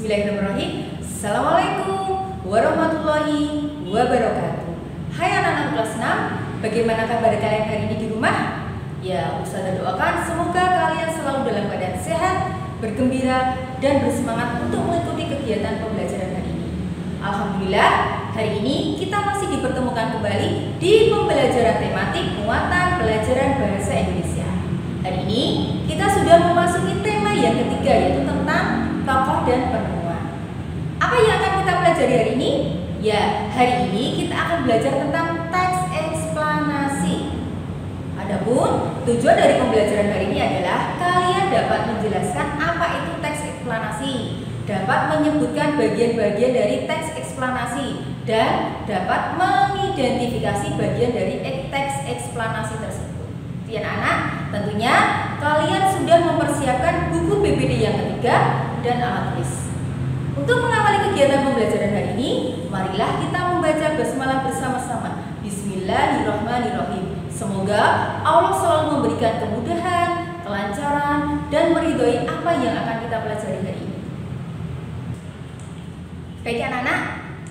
Bismillahirrahmanirrahim. Assalamualaikum warahmatullahi wabarakatuh. Hai anak-anak kelas 6, bagaimana kabar kalian hari ini di rumah? Ya, Ustazah doakan semoga kalian selalu dalam keadaan sehat, bergembira, dan bersemangat untuk mengikuti kegiatan pembelajaran hari ini. Alhamdulillah, hari ini kita masih dipertemukan kembali di pembelajaran tematik muatan pelajaran bahasa Indonesia. Hari ini kita sudah memasuki tema yang ketiga, yaitu tentang tokoh dan penemuan. Apa yang akan kita pelajari hari ini? Ya, hari ini kita akan belajar tentang teks eksplanasi. Adapun tujuan dari pembelajaran hari ini adalah kalian dapat menjelaskan apa itu teks eksplanasi, dapat menyebutkan bagian-bagian dari teks eksplanasi, dan dapat mengidentifikasi bagian dari teks eksplanasi tersebut. Ya anak, tentunya kalian sudah mempersiapkan buku PPD yang ketiga dan alat tulis. Untuk mengawali kegiatan pembelajaran hari ini, marilah kita membaca basmalah bersama-sama. Bismillahirrahmanirrahim. Semoga Allah selalu memberikan kemudahan, kelancaran, dan meridhoi apa yang akan kita pelajari hari ini. Baik anak-anak,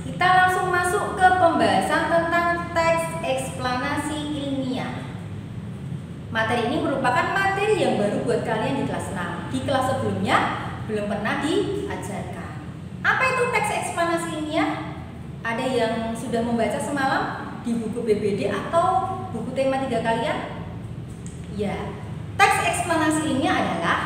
kita langsung masuk ke pembahasan tentang teks eksplanasi ilmiah. Materi ini merupakan materi yang baru buat kalian di kelas 6. Di kelas sebelumnya belum pernah diajarkan. Apa itu teks eksplanasi ilmiah? Ada yang sudah membaca semalam di buku BBD atau buku tema 3 kalian? Ya, teks eksplanasi ilmiah adalah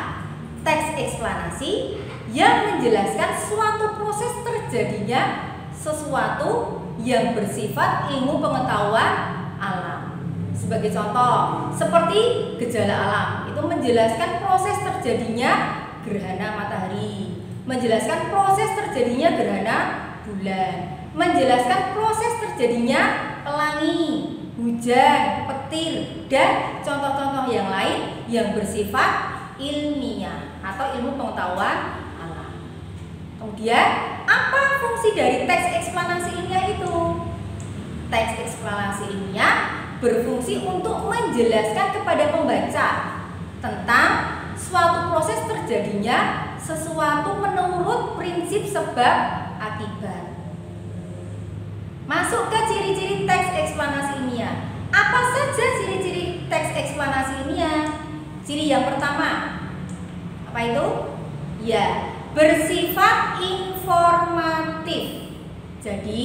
teks eksplanasi yang menjelaskan suatu proses terjadinya sesuatu yang bersifat ilmu pengetahuan alam. Sebagai contoh, seperti gejala alam, itu menjelaskan proses terjadinya gerhana matahari, menjelaskan proses terjadinya gerhana bulan, menjelaskan proses terjadinya pelangi, hujan, petir, dan contoh-contoh yang lain yang bersifat ilmiah atau ilmu pengetahuan alam. Kemudian, apa fungsi dari teks eksplanasi ilmiah itu? Teks eksplanasi ilmiah berfungsi untuk menjelaskan kepada pembaca tentang suatu proses terjadinya sesuatu menurut prinsip sebab akibat. Masuk ke ciri-ciri teks eksplanasi ilmiah. Apa saja ciri-ciri teks eksplanasi ilmiah? Ciri yang pertama, apa itu? Ya, bersifat informatif. Jadi,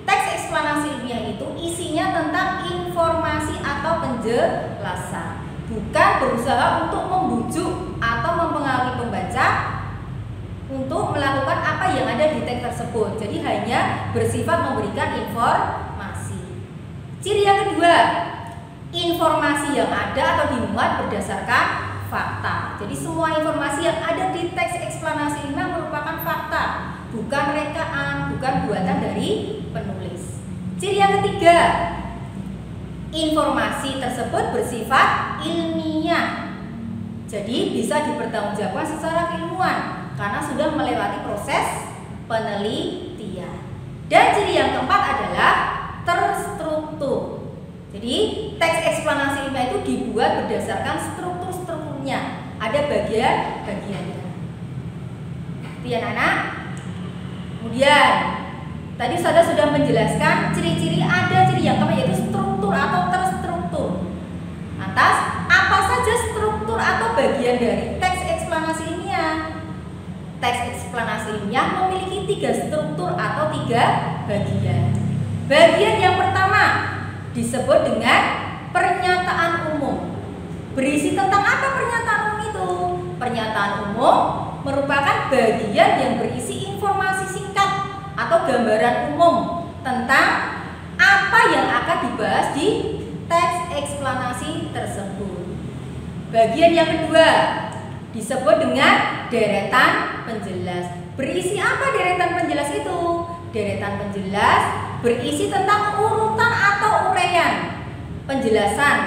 teks eksplanasi ilmiah itu isinya tentang informasi atau penjelasan, bukan berusaha untuk membujuk atau mempengaruhi pembaca untuk melakukan apa yang ada di teks tersebut. Jadi hanya bersifat memberikan informasi. Ciri yang kedua, informasi yang ada atau dimuat berdasarkan fakta. Jadi semua informasi yang ada di teks eksplanasi ilmiah merupakan fakta, bukan rekaan, bukan buatan dari penulis. Ciri yang ketiga, informasi tersebut bersifat ilmiah. Jadi bisa dipertanggungjawabkan secara keilmuan karena sudah melewati proses penelitian. Dan ciri yang keempat adalah terstruktur. Jadi teks eksplanasi ilmiah itu dibuat berdasarkan strukturnya. Ada bagian-bagiannya. Kemudian anak, kemudian tadi saya sudah menjelaskan ciri-ciri, ada ciri yang keempat yaitu struktur atau terstruktur. Lantas, apa saja struktur atau bagian dari teks eksplanasi ilmiah? Teks eksplanasi ilmiah memiliki 3 struktur atau 3 bagian. Bagian yang pertama disebut dengan pernyataan umum. Berisi tentang apa pernyataan umum itu? Pernyataan umum merupakan bagian yang berisi informasi singkat atau gambaran umum tentang apa yang akan dibahas di teks eksplanasi tersebut. Bagian yang kedua disebut dengan deretan penjelas. Berisi apa deretan penjelas itu? Deretan penjelas berisi tentang urutan atau uraian penjelasan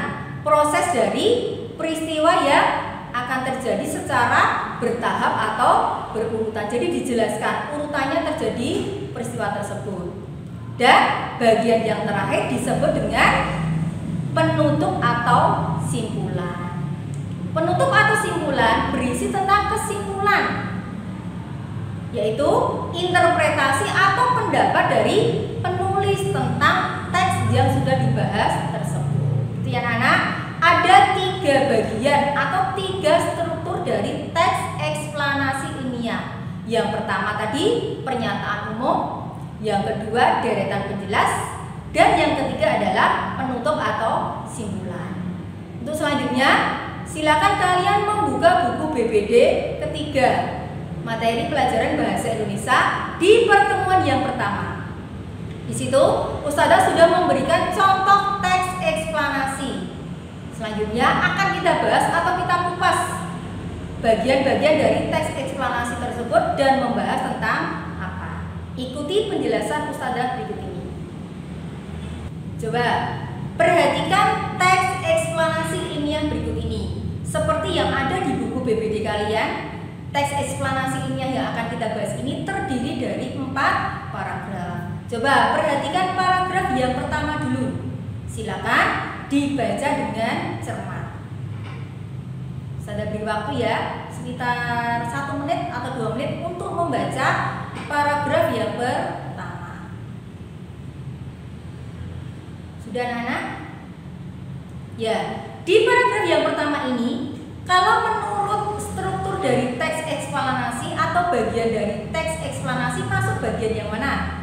proses dari peristiwa yang akan terjadi secara bertahap atau berurutan. Jadi dijelaskan urutannya terjadi peristiwa tersebut. Dan bagian yang terakhir disebut dengan penutup atau simpulan. Penutup atau simpulan berisi tentang kesimpulan yaitu interpretasi atau pendapat dari penulis tentang teks yang sudah dibahas tersebut. Itu ya anak, ada 3 bagian atau 3 struktur dari teks eksplanasi ilmiah. Yang pertama tadi pernyataan umum, yang kedua deretan penjelas, dan yang ketiga adalah penutup atau simpulan. Untuk selanjutnya, silakan kalian membuka buku BBD ketiga, materi pelajaran bahasa Indonesia di pertemuan yang pertama. Di situ, Ustazah sudah memberikan contoh teks eksplanasi. Selanjutnya akan kita bahas atau kita kupas bagian-bagian dari teks eksplanasi tersebut dan membahas tentang apa. Ikuti penjelasan Ustazah berikut ini. Coba perhatikan teks eksplanasi ilmiah berikut ini. Seperti yang ada di buku BBD kalian, teks eksplanasi ilmiah yang akan kita bahas ini terdiri dari 4 paragraf. Coba perhatikan paragraf yang pertama dulu. Silakan dibaca dengan cermat. Saya beri waktu ya, sekitar 1 menit atau 2 menit untuk membaca paragraf yang pertama. Sudah anak? Ya, di paragraf yang pertama ini, kalau menurut struktur dari teks eksplanasi atau bagian dari teks eksplanasi masuk bagian yang mana?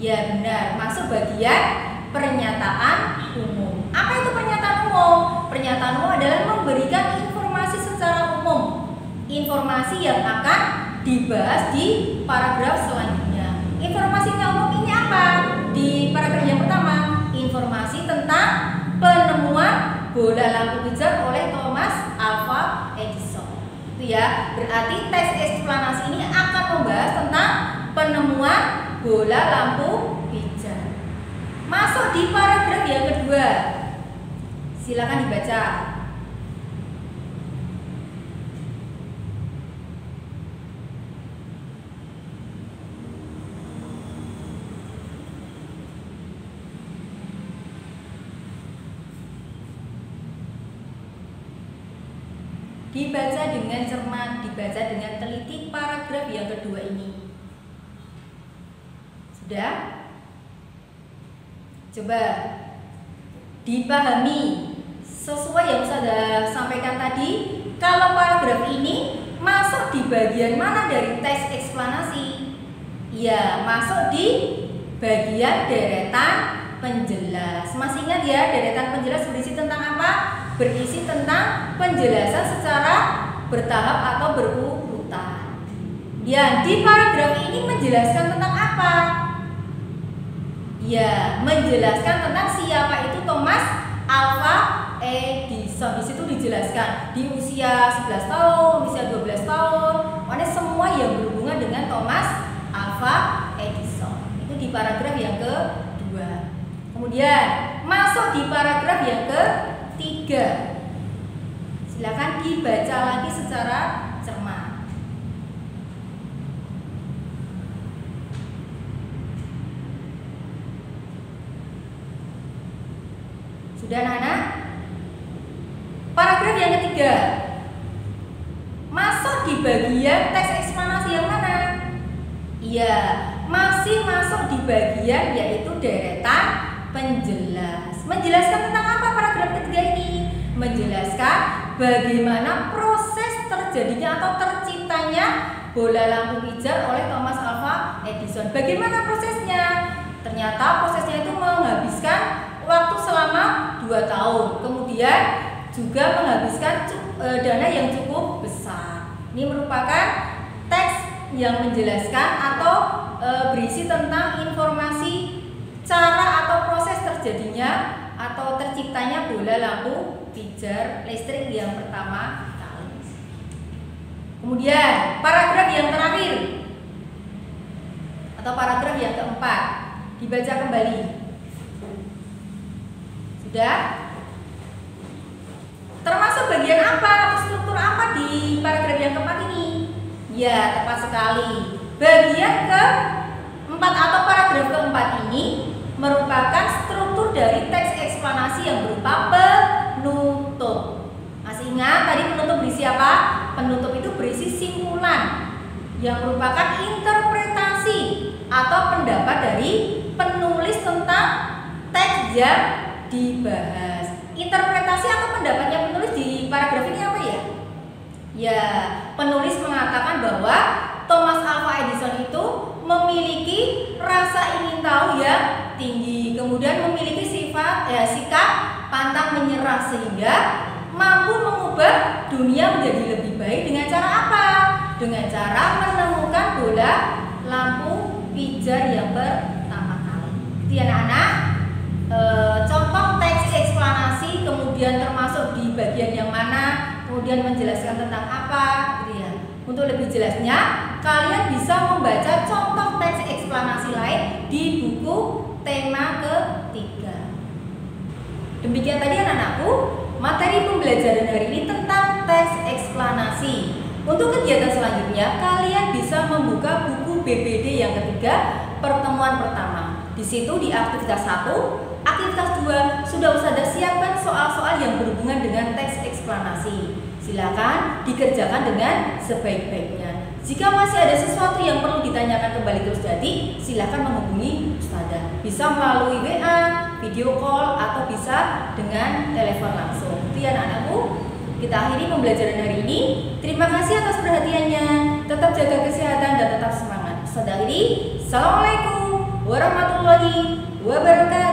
Ya benar, masuk bagian pernyataan umum. Apa itu pernyataan umum? Pernyataan umum adalah memberikan informasi secara umum, informasi yang akan dibahas di paragraf selanjutnya. Informasinya umum ini apa? Di paragraf yang pertama, informasi tentang penemuan bola lampu hijau oleh Thomas Alva Edison. Itu ya, berarti teks eksplanasi ini akan membahas tentang penemuan bola lampu hijau. Masuk di paragraf yang kedua. Silakan dibaca. Dibaca dengan cermat, dibaca dengan teliti paragraf yang kedua ini. Sudah? Coba dipahami sesuai yang saya sampaikan tadi. Kalau paragraf ini masuk di bagian mana dari teks eksplanasi? Ya, masuk di bagian deretan penjelas. Masih ingat ya, deretan penjelas berisi tentang apa? Berisi tentang penjelasan secara bertahap atau berurutan. Ya, di paragraf ini menjelaskan tentang apa? Ya, menjelaskan tentang siapa itu Thomas Alva Edison. Di situ dijelaskan di usia 11 tahun, usia 12 tahun, mana semua yang berhubungan dengan Thomas Alva Edison. Itu di paragraf yang kedua. Kemudian masuk di paragraf yang ketiga. Silakan dibaca lagi secara cermat. Sudah anak-anak? Paragraf yang ketiga. Masuk di bagian teks eksplanasi yang mana? Iya, masih masuk di bagian yaitu deretan penjelas. Menjelaskan tentang apa paragraf ketiga ini? Menjelaskan bagaimana proses terjadinya atau terciptanya bola lampu hijau oleh Thomas Alva Edison. Bagaimana prosesnya? Ternyata prosesnya itu menghabiskan waktu selama 2 tahun. Kemudian juga menghabiskan dana yang cukup besar. Ini merupakan teks yang menjelaskan atau berisi tentang informasi cara atau proses terjadinya atau terciptanya bola lampu pijar listrik yang pertama kali. Kemudian paragraf yang terakhir atau paragraf yang keempat, dibaca kembali. Sudah? Termasuk bagian apa atau struktur apa di paragraf yang keempat ini? Ya, tepat sekali. Bagian keempat atau paragraf keempat ini merupakan struktur dari teks eksplanasi yang berupa penutup. Masih ingat tadi penutup berisi apa? Penutup itu berisi simpulan yang merupakan interpretasi atau pendapat dari penulis tentang teks yang dibahas. Interpretasi atau pendapatnya penulis di paragraf ini apa ya? Ya, penulis mengatakan bahwa Thomas Alva Edison itu memiliki rasa ingin tahu yang tinggi, kemudian memiliki sikap pantang menyerah sehingga mampu mengubah dunia menjadi lebih baik dengan cara apa? Dengan cara menemukan bola lampu pijar yang pertama kali. Jadi anak-anak, contoh teks eksplanasi kemudian termasuk di bagian yang mana, kemudian menjelaskan tentang apa, gitu ya. Untuk lebih jelasnya, kalian bisa membaca contoh teks eksplanasi lain di buku tema ketiga. Demikian tadi anak-anakku, materi pembelajaran hari ini tentang teks eksplanasi. Untuk kegiatan selanjutnya, kalian bisa membuka buku BPD yang ketiga, pertemuan pertama. Di situ di aktivitas 1, aktivitas 2 sudah Ustazah siapkan soal-soal yang berhubungan dengan teks eksplanasi. Silakan dikerjakan dengan sebaik-baiknya. Jika masih ada sesuatu yang perlu ditanyakan kembali terus jadi, silakan menghubungi Ustazah. Bisa melalui WA, video call, atau bisa dengan telepon langsung. Itu ya anak-anakku. Kita akhiri pembelajaran hari ini. Terima kasih atas perhatiannya. Tetap jaga kesehatan dan tetap semangat. Ustazah akhiri. Assalamualaikum warahmatullahi wabarakatuh.